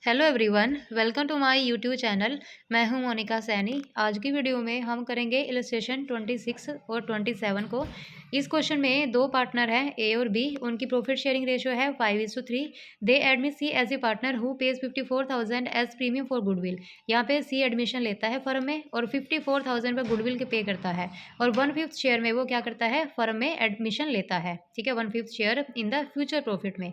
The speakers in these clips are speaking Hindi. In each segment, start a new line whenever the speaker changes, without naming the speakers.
Hello everyone, welcome to my YouTube channel. मैं हूं मोनिका सैनी। आज की वीडियो में हम करेंगे इलस्ट्रेशन 26 और 27 को। इस क्वेश्चन में दो पार्टनर हैं ए और बी। उनकी प्रॉफिट शेयरिंग रेशियो है 5:3। They admit C as a partner who pays 54,000 as premium for goodwill. यहाँ पे सी एडमिशन लेता है फर्म में और 54,000 पर गुडविल के पे करता है और 1/5 शेयर में वो क्या करता है, फर्म में एडमिशन लेता है। ठीक है, 1/5 share in the future profit में।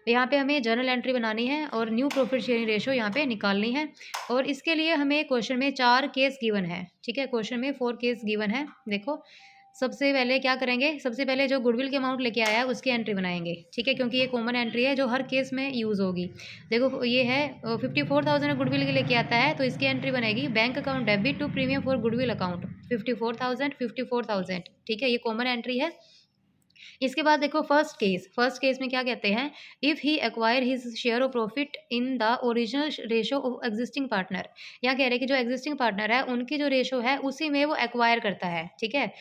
यहाँ पे हमें जर्नल एंट्री बनानी है और न्यू प्रॉफिट शेयरिंग रेशो यहाँ पे निकालनी है। और इसके लिए हमें क्वेश्चन में 4 केस गिवन है। ठीक है, क्वेश्चन में 4 केस गिवन है। देखो, सबसे पहले क्या करेंगे, सबसे पहले जो गुडविल के अमाउंट लेके आया है उसकी एंट्री बनाएंगे। ठीक है, क्योंकि ये कॉमन एंट्री है जो हर केस में यूज़ होगी। देखो, ये है 54,000 गुडविल के लेके आता है तो इसकी एंट्री बनेगी bank account debit to premium for goodwill account 54,000। ठीक है, ये कॉमन एंट्री है। इसके बाद देखो, फर्स्ट केस में क्या कहते हैं, if he acquire his share of profit in the original ratio of existing partner. यहाँ कह रहे हैं कि जो एग्जिस्टिंग पार्टनर है उनकी जो रेशो है उसी में वो एक्वायर करता है। ठीक है,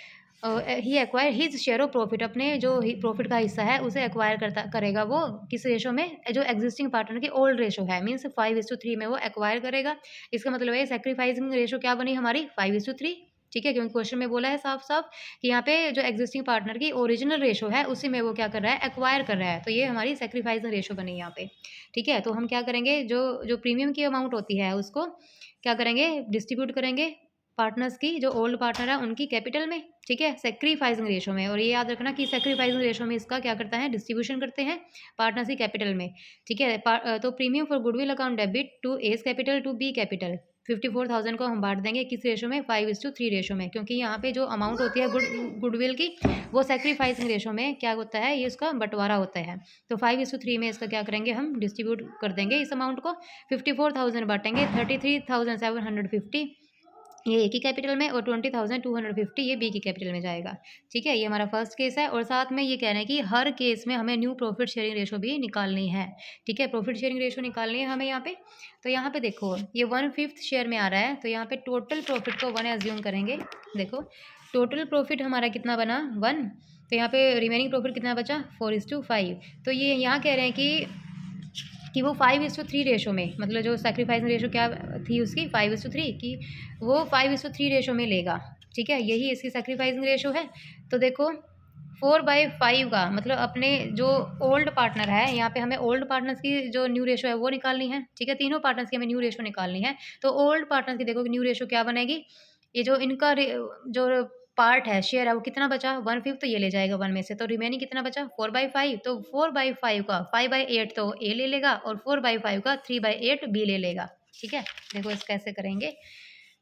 he acquire his share of profit, अपने जो प्रॉफिट का हिस्सा है उसे एक्वायर करेगा वो किस रेशो में, जो एग्जिस्टिंग पार्टनर की ओल्ड रेशो है, मीन्स 5:3 में वो एक्वायर करेगा। इसका मतलब है सेक्रीफाइसिंग रेशो क्या बनी हमारी, 5:3। ठीक है, क्योंकि क्वेश्चन में बोला है साफ साफ कि यहाँ पे जो एग्जिस्टिंग पार्टनर की ओरिजिनल रेशो है उसी में वो क्या कर रहा है, एक्वायर कर रहा है। तो ये हमारी सेक्रीफाइसिंग रेशो बनी यहाँ पे। ठीक है, तो हम क्या करेंगे, जो जो प्रीमियम की अमाउंट होती है उसको क्या करेंगे, डिस्ट्रीब्यूट करेंगे पार्टनर्स की, जो ओल्ड पार्टनर है उनकी कैपिटल में। ठीक है, सेक्रीफाइसिंग रेशो में। और ये याद रखना कि सेक्रीफाइसिंग रेशो में इसका क्या करता है, डिस्ट्रीब्यूशन करते हैं पार्टनर्स की कैपिटल में। ठीक है, तो premium for goodwill account debit to A's capital to B capital 54,000 को हम बांट देंगे किस रेशो में, 5:3 रेशो में। क्योंकि यहाँ पे जो अमाउंट होती है गुडविल की वो सेक्रीफाइसिंग रेशो में क्या होता है, ये इसका बंटवारा होता है। तो 5:3 में इसका क्या करेंगे, हम डिस्ट्रीब्यूट कर देंगे इस अमाउंट को। 54,000 बांटेंगे 33,750, ये ए की कैपिटल में, और 20,250 ये बी की कैपिटल में जाएगा। ठीक है, ये हमारा फर्स्ट केस है। और साथ में ये कह रहे हैं कि हर केस में हमें न्यू प्रॉफिट शेयरिंग रेशो भी निकालनी है। ठीक है, प्रॉफिट शेयरिंग रेशो निकालनी है हमें यहाँ पे। तो यहाँ पे देखो, ये 1/5 शेयर में आ रहा है तो यहाँ पे टोटल प्रॉफिट को 1 एज्यूम करेंगे। देखो, टोटल प्रॉफिट हमारा कितना बना, 1। तो यहाँ पे रिमेनिंग प्रॉफिट कितना बचा, 4:5। तो ये यहाँ कह रहे हैं कि वो 5:3 रेशो में, मतलब जो सेक्रीफाइसिंग रेशो क्या थी उसकी, 5:3 की, वो 5:3 रेशो में लेगा। ठीक है, यही इसकी सेक्रीफाइसिंग रेशो है। तो देखो, 4/5 का मतलब अपने जो ओल्ड पार्टनर है, यहाँ पे हमें ओल्ड पार्टनर्स की जो न्यू रेशो है वो निकालनी है। ठीक है, तीनों पार्टनर्स की हमें न्यू रेशो निकालनी है। तो ओल्ड पार्टनर्स की देखो न्यू रेशो क्या बनेगी, ये जो इनका जो पार्ट है, शेयर है, वो कितना बचा, 1/5, तो ये ले जाएगा 1 में से। तो रिमेनिंग कितना बचा, 4/5। तो 4/5 का 5/8 तो ए ले लेगा और 4/5 का 3/8 बी ले लेगा। ठीक है, देखो इस कैसे करेंगे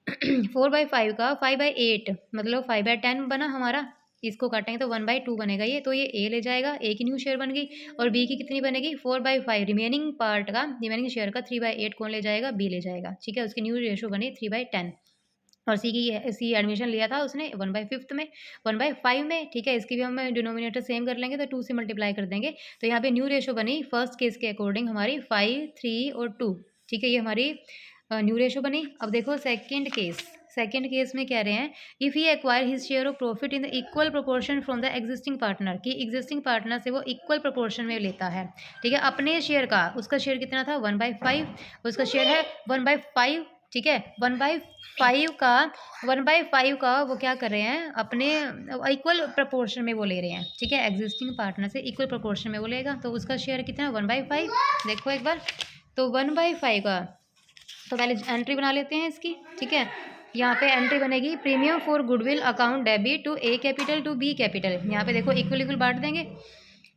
4/5 का 5/8 मतलब 5/10 बना हमारा। इसको काटेंगे तो 1/2 बनेगा ये, तो ये ए ले जाएगा, ए की न्यू शेयर बन गई। और बी की कितनी बनेगी, 4/5, रिमेनिंग पार्ट का, रिमेनिंग शेयर का 3/8 कौन ले जाएगा, बी ले जाएगा। ठीक है, उसकी न्यू रेशो बनी 3/10। और सी एडमिशन लिया था उसने 1/5 में, 1/5 में। ठीक है, इसकी भी हम डिनोमिनेटर सेम कर लेंगे तो 2 से मल्टीप्लाई कर देंगे। तो यहाँ पे न्यू रेशो बनी फर्स्ट केस के अकॉर्डिंग हमारी 5, 3 और 2। ठीक है, ये हमारी न्यू रेशो बनी। अब देखो सेकेंड केस में कह रहे हैं, if he acquire his share of profit in the equal proportion from the existing partner, कि एग्जिस्टिंग पार्टनर से वो इक्वल प्रोपोर्शन में लेता है। ठीक है, अपने शेयर का, उसका शेयर कितना था, 1/5, उसका शेयर है 1/5। ठीक है, 1/5 का वो क्या कर रहे हैं, अपने इक्वल प्रपोर्शन में वो ले रहे हैं। ठीक है, एग्जिस्टिंग पार्टनर से इक्वल प्रपोर्शन में वो लेगा। तो उसका शेयर कितना, 1/5। देखो एक बार, तो 1/5 का, तो पहले एंट्री बना लेते हैं इसकी। ठीक है, यहाँ पे एंट्री बनेगी premium for goodwill account debit to A capital to B capital. यहाँ पे देखो इक्वल इक्वल बांट देंगे।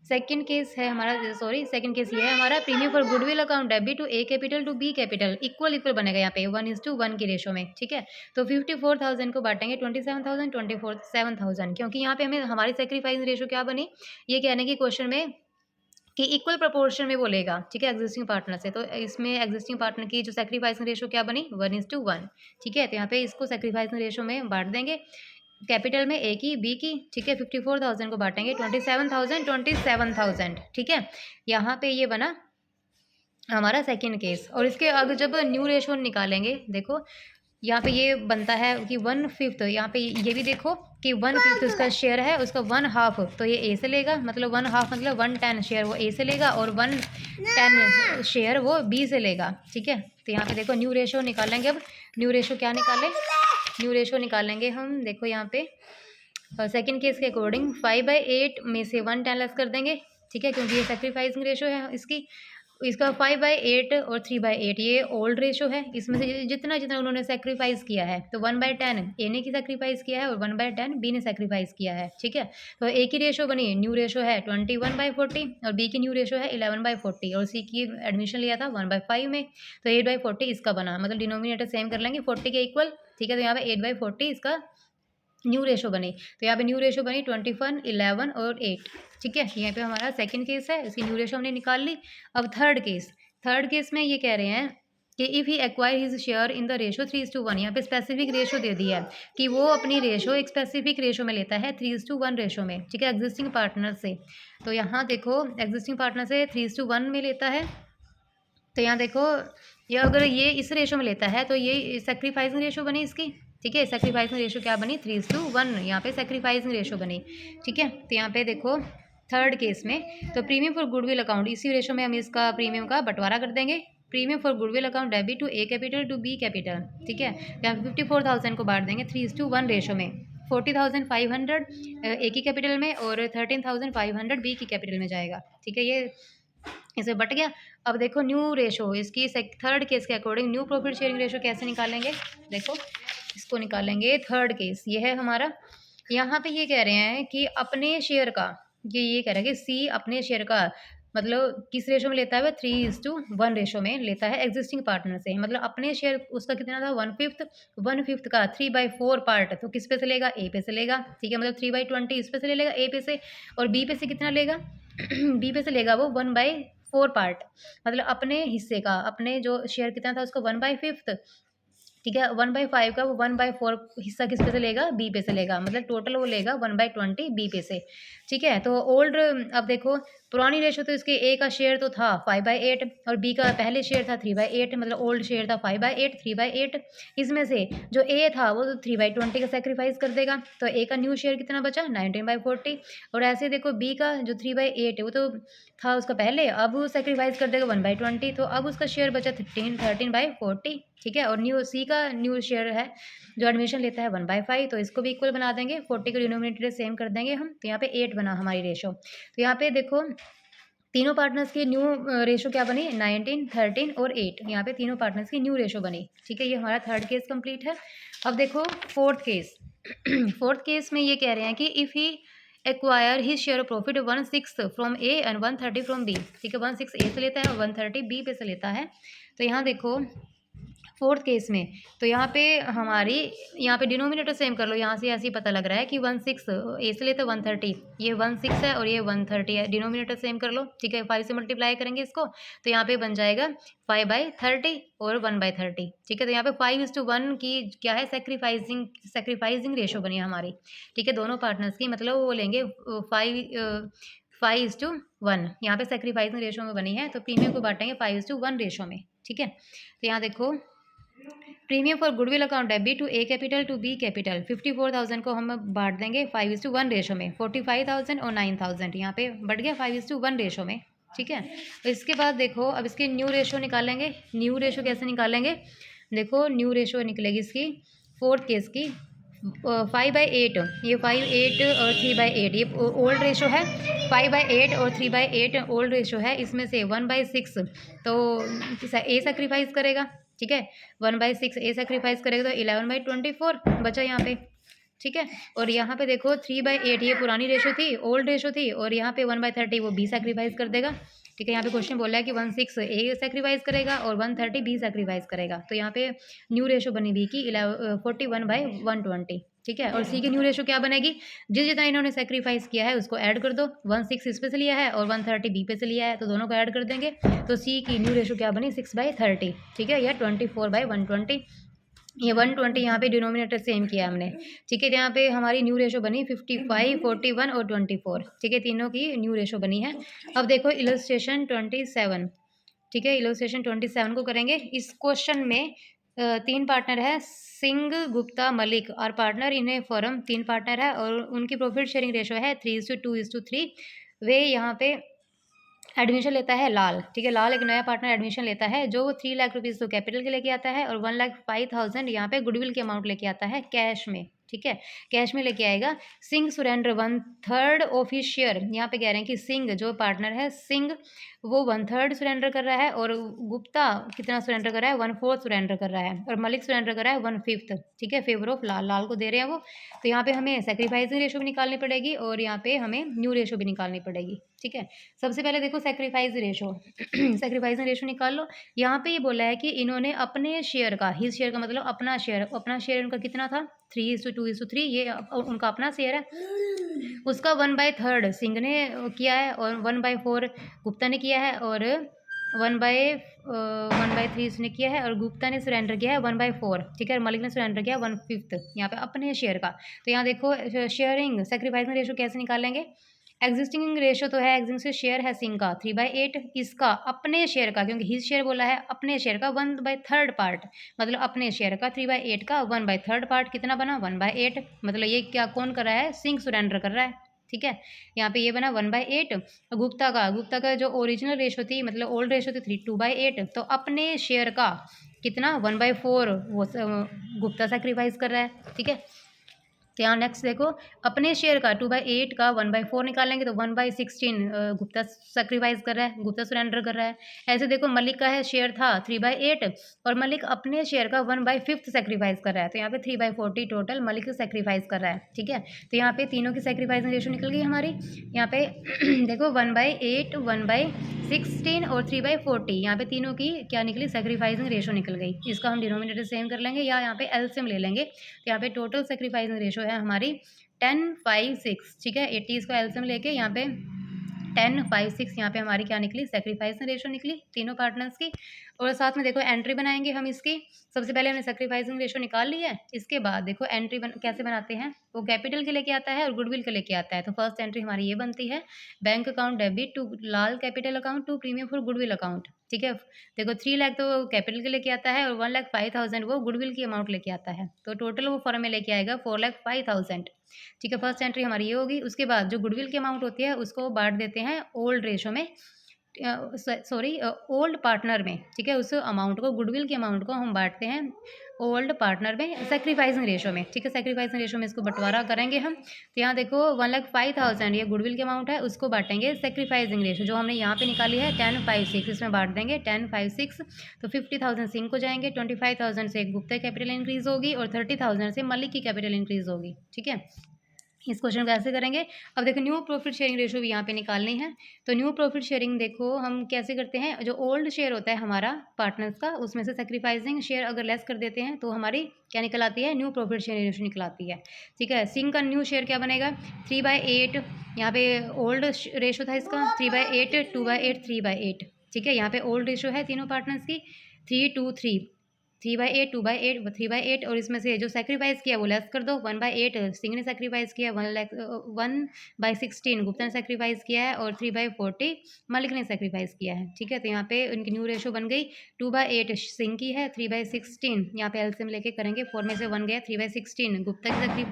सेकंड केस है हमारा, सॉरी सेकंड केस ये है हमारा, premium for goodwill account debit to A capital to B capital, equal equal बनेगा यहाँ पे 1:1 की रेशो में। ठीक है, तो 54,000 को बांटेंगे 27,000, 7,000, क्योंकि यहाँ पे हमें हमारी सेक्रीफाइस रेशो क्या बनी, ये कहने की क्वेश्चन में कि इक्वल प्रपोर्शन में वो लेगा। ठीक है, एग्जिस्टिंग पार्टनर से। तो इसमें एग्जिस्टिंग पार्टनर की जो सेक्रीफाइसिंग रेशो क्या बनी, 1:1। ठीक है, तो यहाँ पे इसको सेक्रीफाइसिंग रेशो में बांट देंगे, कैपिटल में ए की, बी की। ठीक है, 54,000 को बांटेंगे 27,000। ठीक है, यहाँ पे ये बना हमारा सेकेंड केस। और इसके आगे जब न्यू रेशो निकालेंगे, देखो यहाँ पे ये बनता है कि 1/5, यहाँ पे ये भी देखो कि 1/5 उसका शेयर है, उसका 1/2 तो ये ए से लेगा, मतलब 1/2 मतलब 1/10 शेयर वो ए से लेगा और 1/10 शेयर वो बी से लेगा। ठीक है, तो यहाँ पे देखो न्यू रेशो निकालेंगे। अब न्यू रेशो क्या निकालें, न्यू रेशो निकालेंगे हम। देखो यहाँ पे सेकंड केस के अकॉर्डिंग 5/8 में से 1/10 लेस कर देंगे। ठीक है, क्योंकि ये सेक्रीफाइसिंग रेशो है इसका 5/8 और 3/8 ये ओल्ड रेशो है। इसमें से जितना जितना उन्होंने सेक्रीफाइस किया है, तो 1/10 ए ने की सेक्रीफाइस किया है और 1/10 बी ने सेक्रीफाइस किया है। ठीक है, तो ए की रेशो बनी, न्यू रेशो है 21/40 और बी की न्यू रेशो है 11/40 और सी की एडमिशन लिया था 1/5 में, तो 8/40 इसका बना, मतलब डिनोमिनेटर सेम कर लेंगे 40 के इक्वल। ठीक है, तो यहाँ पे 8/40 इसका न्यू रेशो बनी, तो यहाँ पे न्यू रेशो बनी 21, 11 और 8। ठीक है, यहाँ पे हमारा सेकंड केस है, इसकी न्यू रेशो हमने निकाल ली। अब थर्ड केस में ये कह रहे हैं कि if he acquire his share in the ratio 3:1, यहाँ पे स्पेसिफिक रेशो दे दिया है कि वो अपनी रेशो एक स्पेसिफिक रेशो में लेता है 3:1 रेशो में। ठीक है, एग्जिस्टिंग पार्टनर से, तो यहाँ देखो एग्जिस्टिंग पार्टनर से 3:1 में लेता है। तो यहाँ देखो ये अगर ये इस रेशो में लेता है तो ये सेक्रीफाइसिंग रेशो बनी इसकी। ठीक है, सेक्रीफाइसिंग रेशो क्या बनी, 3:1, यहाँ पे सेक्रीफाइसिंग रेशो बनी। ठीक है, तो यहाँ पे देखो थर्ड केस में तो प्रीमियम फॉर गुडविल अकाउंट, इसी रेशो में हम इसका प्रीमियम का बंटवारा कर देंगे। Premium for goodwill account debit to A capital to B capital. ठीक है, यहाँ पे 54,000 को बांट देंगे 3:1 रेशो में। 40,500 ए की कैपिटल में और 13,500 बी की कैपिटल में जाएगा। ठीक है, ये इसे बट गया। अब देखो न्यू रेशो इसकी थर्ड केस के according new profit sharing ratio कैसे निकालेंगे, देखो इसको निकालेंगे। थर्ड केस ये है हमारा, यहाँ पे ये कह रहे हैं कि अपने शेयर का, ये कह रहे हैं कि सी अपने शेयर का मतलब किस रेशो में लेता है, वह 3:1 रेशो में लेता है एग्जिस्टिंग पार्टनर से। मतलब अपने शेयर उसका कितना था 1/5 का 3/4 पार्ट तो किस पे से लेगा, ए पे से लेगा। ठीक है, मतलब 3/20 इस पे से ले लेगा ए पे से, और बी पे से कितना लेगा बी पे से लेगा वो 1/4 पार्ट, मतलब अपने हिस्से का, अपने जो शेयर कितना था उसका 1/5। ठीक है, 1/5 का वो 1/4 हिस्सा किस पे से लेगा, बी पे से लेगा, मतलब टोटल वो लेगा 1/20 बी पे से। ठीक है, तो ओल्ड, अब देखो पुरानी रेशो तो इसके ए का शेयर तो था 5/8 और बी का पहले शेयर था 3/8, मतलब ओल्ड शेयर था 5/8 3/8। इसमें से जो ए था वो तो 3/20 का सेक्रीफाइस कर देगा, तो ए का न्यू शेयर कितना बचा 19/40। और ऐसे देखो बी का जो 3/8 है वो तो था उसका पहले, अब वो सेक्रीफाइस कर देगा 1/20, तो अब उसका शेयर बचा 13/40। ठीक है, और न्यू सी का न्यू शेयर है जो एडमिशन लेता है 1/5, तो इसको भी इक्वल बना देंगे, 40 का डिनोमिनेटर सेम कर देंगे हम, तो यहाँ पे 8 बना हमारी रेशो। तो यहाँ पे देखो तीनों पार्टनर्स की न्यू रेशो क्या बनी 19, 13 और 8, यहाँ पे तीनों पार्टनर्स की न्यू रेशो बनी। ठीक है, ये हमारा थर्ड केस कंप्लीट है। अब देखो फोर्थ केस फोर्थ केस में ये कह रहे हैं कि if he acquire his share profit 1/6 from A and 1/30 from B. ठीक है, 1/6 ए से लेता है और 1/30 बी पे से लेता है। तो यहाँ देखो फोर्थ केस में तो यहाँ पे हमारी, यहाँ पे डिनोमिनेटर सेम कर लो, यहाँ से ऐसे ही पता लग रहा है कि 1/6 ए से लेते 1/30, ये 1/6 है और ये 1/30 है, डिनोमिनेटर सेम कर लो। ठीक है, 5 से मल्टीप्लाई करेंगे इसको, तो यहाँ पे बन जाएगा 5/30 और 1/30। ठीक है, तो यहाँ पे 5:1 की क्या है सेक्रीफाइसिंग रेशो बनी है हमारी। ठीक है, दोनों पार्टनर्स की, मतलब वो लेंगे 5:1 यहाँ पे सेक्रीफाइसिंग रेशो में बनी है, तो प्रीमियम को बांटेंगे 5:1 रेशो में। ठीक है, तो यहाँ देखो premium for goodwill account debit to A capital to B capital 54,000 को हम बांट देंगे 5:1 रेशो में। 45,000 और 9,000 यहाँ पे बढ़ गया 5:1 रेशो में। ठीक है, तो इसके बाद देखो अब इसके न्यू रेशो निकालेंगे। न्यू रेशो कैसे निकालेंगे, देखो न्यू रेशो निकलेगी इसकी फोर्थ केस की 5/8, ये 5/8 और 3/8 ये ओल्ड रेशो है। 5/8 और 3/8 ओल्ड रेशो है, इसमें से 1/6 तो ए सेक्रीफाइस करेगा। ठीक है, 1/6 ए सेक्रीफाइस करेगा तो 11/24 बचा यहाँ पे। ठीक है, और यहाँ पे देखो 3/8 ये पुरानी रेशो थी, ओल्ड रेशो थी, और यहाँ पे 1/30 वो बी सेक्रीफाइस कर देगा। ठीक है, यहाँ पे क्वेश्चन बोला है कि 1/6 ए सेक्रीफाइस करेगा और 1/30 बी सेक्रीफाइस करेगा, तो यहाँ पे न्यू रेशो बनी बी की 41/120। ठीक है, और सी की न्यू रेशो क्या बनेगी, जितना इन्होंने सेक्रीफाइस किया है उसको ऐड कर दो। 1/6 इस पे से लिया है और 1/30 बी पे से लिया है, तो दोनों को ऐड कर देंगे, तो सी की न्यू रेशो क्या बनी 6/30। ठीक है, यह 24/120, ये 120 यहाँ पे डिनोमिनेटर सेम किया हमने। ठीक है, यहाँ पे हमारी न्यू रेशो बनी 55, 41 और 24। ठीक है, तीनों की न्यू रेशो बनी है। अब देखो इलस्ट्रेशन 27। ठीक है, इलस्ट्रेशन 27 को करेंगे। इस क्वेश्चन में तीन पार्टनर है, सिंह, गुप्ता, मलिक और पार्टनर इन ए फर्म, तीन पार्टनर है और उनकी प्रॉफिट शेयरिंग रेशो है 3:2:3। वे यहाँ पे एडमिशन लेता है लाल, ठीक है, लाल एक नया पार्टनर एडमिशन लेता है जो 3 लाख रुपीज़ तो कैपिटल के लेके आता है और 1,05,000 यहाँ पे गुडविल के अमाउंट लेके आता है कैश में, ठीक है, कैश में लेके आएगा। Singh Surendra 1/3 of his share, यहाँ पे कह रहे हैं कि सिंह जो पार्टनर है सिंह वो 1/3 सुरेंडर कर रहा है और गुप्ता कितना सुरेंडर कर रहा है, 1/4 सुरेंडर कर रहा है और मलिक सुरेंडर कर रहा है 1/5, ठीक है, फेवर ऑफ लाल, लाल को दे रहे हैं वो। तो यहाँ पे हमें सेक्रीफाइसिंग रेशो भी निकालनी पड़ेगी और यहाँ पे हमें न्यू रेशो भी निकालनी पड़ेगी, ठीक है। सबसे पहले देखो सेक्रीफाइस रेशो सेक्रीफाइसिंग रेशो निकाल लो। यहाँ पे ये बोला है कि इन्होंने अपने शेयर का, हिज शेयर का मतलब अपना शेयर उनका कितना था 3:2:3, ये उनका अपना शेयर है, उसका 1/3 सिंह ने किया है और 1/4 गुप्ता ने किया है और 1/3 इसने किया है और गुप्ता ने सरेंडर किया है 1/4, ठीक है, और मलिक ने सरेंडर किया 1/5 यहाँ पे अपने शेयर का। तो यहाँ देखो शेयरिंग सेक्रीफाइसिंग रेशो कैसे निकालेंगे, एग्जिस्टिंग रेशो तो है, एग्जिस्टिंग शेयर है सिंह का 3/8, इसका अपने शेयर का, क्योंकि हिज शेयर बोला है अपने शेयर का 1/3 पार्ट, मतलब अपने शेयर का 3/8 का 1/3 पार्ट कितना बना 1/8, मतलब ये क्या कौन कर रहा है, सिंह सुरेंडर कर रहा है, ठीक है। यहाँ पे ये बना 1/8। गुप्ता का जो ओरिजिनल रेशो थी मतलब ओल्ड रेशो थी 2/8, तो अपने शेयर का कितना 1/4 वो गुप्ता सेक्रीफाइस कर रहा है, ठीक है। तो यहाँ नेक्स्ट देखो अपने शेयर का 2/8 का 1/4 निकालेंगे तो 1/16 गुप्ता सेक्रीफाइस कर रहा है, गुप्ता सरेंडर कर रहा है। ऐसे देखो मलिक का है शेयर था 3/8 और मलिक अपने शेयर का 1/5 सेक्रीफाइस कर रहा है, तो यहाँ पे 3/40 टोटल मलिक सेक्रीफाइस कर रहा है, ठीक है। तो यहाँ पे तीनों की सेक्रीफाइसिंग रेशो निकल गई हमारी। यहाँ पे देखो 1/8, 1/16 और 3/40, यहाँ पे तीनों की क्या निकली सेक्रीफाइसिंग रेशो निकल गई। इसका हम डिनोमिनेटर सेम कर लेंगे या यहाँ पे एलसीएम ले लेंगे। तो यहाँ पे टोटल सेक्रीफाइसिंग रेशो है हमारी 10, 5, 6, ठीक है, 80 इसको एलसीएम लेके यहाँ पे 10, 5, 6 यहाँ पे हमारी क्या निकली सेक्रीफाइसिंग रेशो निकली तीनों पार्टनर्स की। और साथ में देखो एंट्री बनाएंगे हम इसकी, सबसे पहले हमने सेक्रीफाइसिंग रेशो निकाल ली है, इसके बाद देखो एंट्री कैसे बनाते हैं, वो कैपिटल के लेके आता है और गुडविल के लेके आता है। तो फर्स्ट एंट्री हमारी ये बनती है, bank account debit to Lal capital account to premium for goodwill account, ठीक है। देखो 3 लाख तो कैपिटल के लेके आता है और 1,05,000 वो गुडविल की अमाउंट लेके आता है, तो टोटल वो फर्म में लेके आएगा 4,05,000, ठीक है। फर्स्ट एंट्री हमारी ये होगी। उसके बाद जो गुडविल की अमाउंट होती है उसको बांट देते हैं ओल्ड रेशो में, सॉरी ओल्ड पार्टनर में, ठीक है, उस अमाउंट को गुडविल की अमाउंट को हम बांटते हैं ओल्ड पार्टनर में सेक्रीफाइसिंग रेशो में, ठीक है, सेक्रीफाइसिंग रेशो में इसको बंटवारा करेंगे हम। तो यहाँ देखो 1,05,000 ये गुडविल की अमाउंट है, उसको बांटेंगे सेक्रीफाइसिंग रेशो जो हमने यहाँ पे निकाली है 10, 5, 6, इसमें बांट देंगे 10, 5, 6, तो 50,000 सिंह को जाएंगे, 25,000 से गुप्ता कैपिटल इंक्रीज होगी और 30,000 से मलिक की कैपिटल इंक्रीज होगी, ठीक है। इस क्वेश्चन को ऐसे करेंगे। अब देखो न्यू प्रॉफिट शेयरिंग रेशो भी यहाँ पे निकालनी है। तो न्यू प्रॉफिट शेयरिंग देखो हम कैसे करते हैं, जो ओल्ड शेयर होता है हमारा पार्टनर्स का उसमें से सेक्रीफाइसिंग शेयर अगर लेस कर देते हैं तो हमारी क्या निकल आती है, न्यू प्रॉफिट शेयरिंग रेशो निकल आती है, ठीक है। सिंह का न्यू शेयर क्या बनेगा 3/8, यहाँ पे ओल्ड रेशो था इसका 3/8, 2/8, 3/8, ठीक है। यहाँ पे ओल्ड रेशो है तीनों पार्टनर्स की 3:2:3, 3/8, 2/8, 3/8 और इसमें से जो सेक्रीफाइस किया वो लेस कर दो 1/8 सिंह ने सेक्रीफाइस किया, 1/16 गुप्ता ने सेक्रीफाइस किया है और 3/40 मलिक ने सेक्रीफाइस किया है, ठीक है। तो यहाँ पे उनकी न्यू रेशो बन गई 2/8 सिंह की है, 3/16 यहाँ पे एलसीएम लेके करेंगे 4 में से 1 गया 3/16 गुप्ता की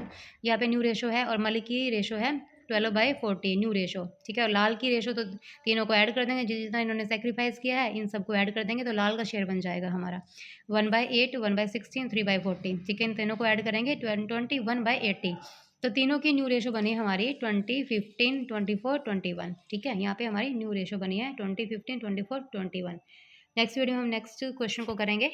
यहाँ पे न्यू रेशो है और मलिक की रेशो है 12/40 न्यू रेशो, ठीक है। और लाल की रेशो तो तीनों को ऐड कर देंगे, जितना इन्होंने सेक्रीफाइस किया है इन सबको ऐड कर देंगे तो लाल का शेयर बन जाएगा हमारा 1/8, 1/16, 3/40, ठीक है। इन तीनों को ऐड करेंगे 21/80, तो तीनों की न्यू रेशो बनी है हमारी 20, 15, 24, 21, ठीक है। यहाँ पे हमारी न्यू रेशो बनी है 20, 15, 24, 21। नेक्स्ट वीडियो में हम नेक्स्ट क्वेश्चन को करेंगे।